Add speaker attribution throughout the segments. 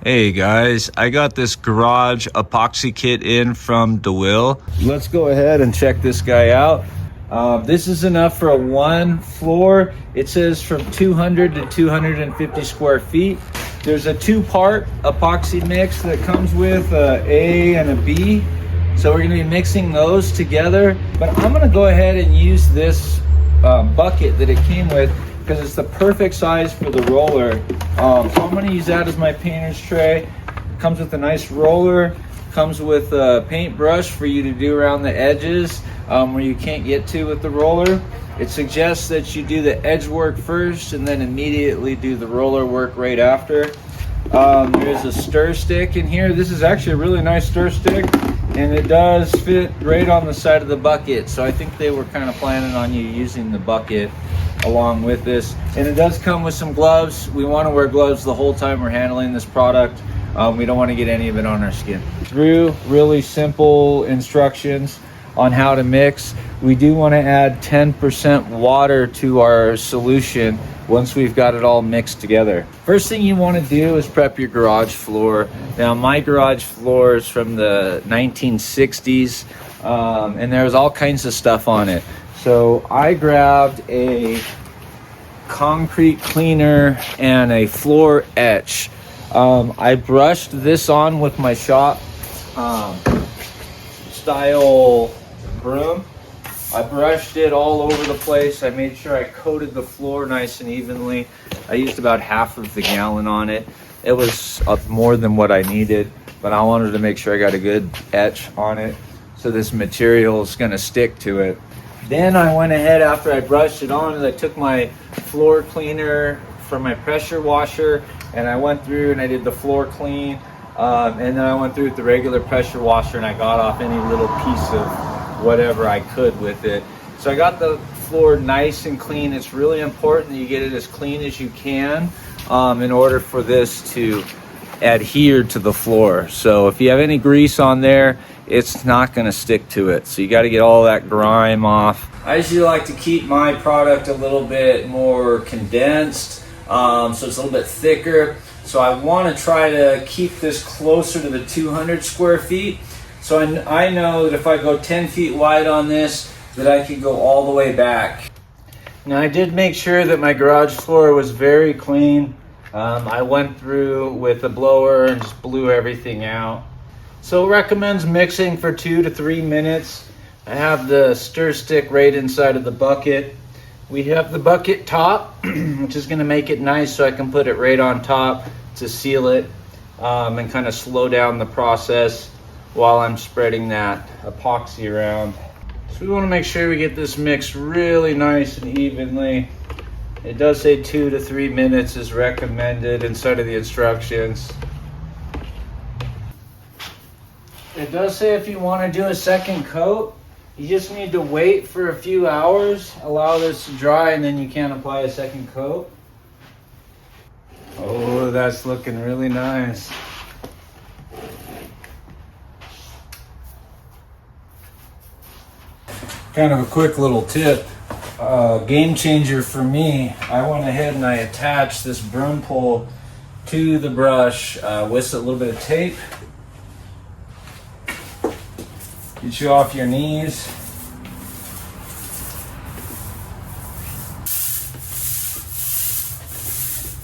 Speaker 1: Hey guys, I got this garage epoxy kit in from DWIL. Let's go ahead and check this guy out. This is enough for a one floor. It says from 200 to 250 square feet. There's a two-part epoxy mix that comes with a A and a B. So we're gonna be mixing those together. But I'm gonna go ahead and use this bucket that it came with because it's the perfect size for the roller. So I'm gonna use that as my painter's tray. It comes with a nice roller, comes with a paintbrush for you to do around the edges where you can't get to with the roller. It suggests that you do the edge work first and then immediately do the roller work right after. There's a stir stick in here. This is actually a really nice stir stick, and it does fit right on the side of the bucket. So I think they were kind of planning on you using the bucket along with this. And it does come with some gloves. We want to wear gloves the whole time we're handling this product. We don't want to get any of it on our skin. Through really simple instructions on how to mix. We do want to add 10% water to our solution once we've got it all mixed together. First thing you want to do is prep your garage floor. Now my garage floor is from the 1960s and there's all kinds of stuff on it. So I grabbed a concrete cleaner and a floor etch. I brushed this on with my shop style broom. I brushed it all over the place. I made sure I coated the floor nice and evenly. I used about half of the gallon on it. It was more than what I needed, but I wanted to make sure I got a good etch on it so this material is going to stick to it. Then I went ahead, after I brushed it on, and I took my floor cleaner from my pressure washer and I went through and I did the floor clean, and then I went through with the regular pressure washer and I got off any little piece of whatever I could with it. So I got the floor nice and clean. It's really important that you get it as clean as you can in order for this to adhere to the floor. So if you have any grease on there, it's not going to stick to it. So you got to get all that grime off. I usually like to keep my product a little bit more condensed, so it's a little bit thicker. So I want to try to keep this closer to the 200 square feet. So I know that if I go 10 feet wide on this, that I can go all the way back. Now I did make sure that my garage floor was very clean. I went through with a blower and just blew everything out. So it recommends mixing for 2 to 3 minutes. I have the stir stick right inside of the bucket. We have the bucket top, which is gonna make it nice so I can put it right on top to seal it and kind of slow down the process while I'm spreading that epoxy around. So we want to make sure we get this mixed really nice and evenly. It does say 2 to 3 minutes is recommended inside of the instructions. It does say if you want to do a second coat, you just need to wait for a few hours, allow this to dry, and then you can apply a second coat. Oh, that's looking really nice. Kind of a quick little tip, game changer for me. I went ahead and I attached this broom pole to the brush with a little bit of tape. Get you off your knees.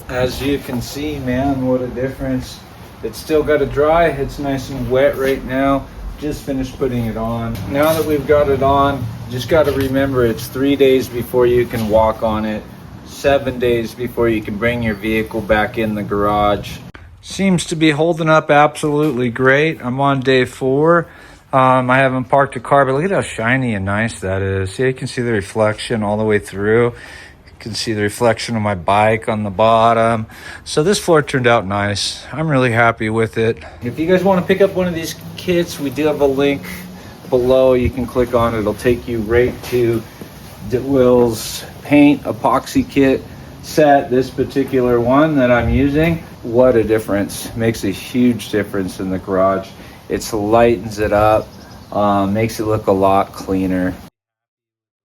Speaker 1: As you can see, man, what a difference. It's still got to dry. It's nice and wet right now. Just finished putting it on. Now that we've got it on, just got to remember it's 3 days before you can walk on it, 7 days before you can bring your vehicle back in the garage. Seems to be holding up absolutely great. I'm on day 4. I haven't parked a car, but look at how shiny and nice that is. See, you can see the reflection all the way through. You can see the reflection of my bike on the bottom. So this floor turned out nice. I'm really happy with it. If you guys want to pick up one of these kits, we do have a link below. You can click on it. It'll take you right to DWIL's paint epoxy kit set. This particular one that I'm using, what a difference. Makes a huge difference in the garage. It lightens it up, makes it look a lot cleaner.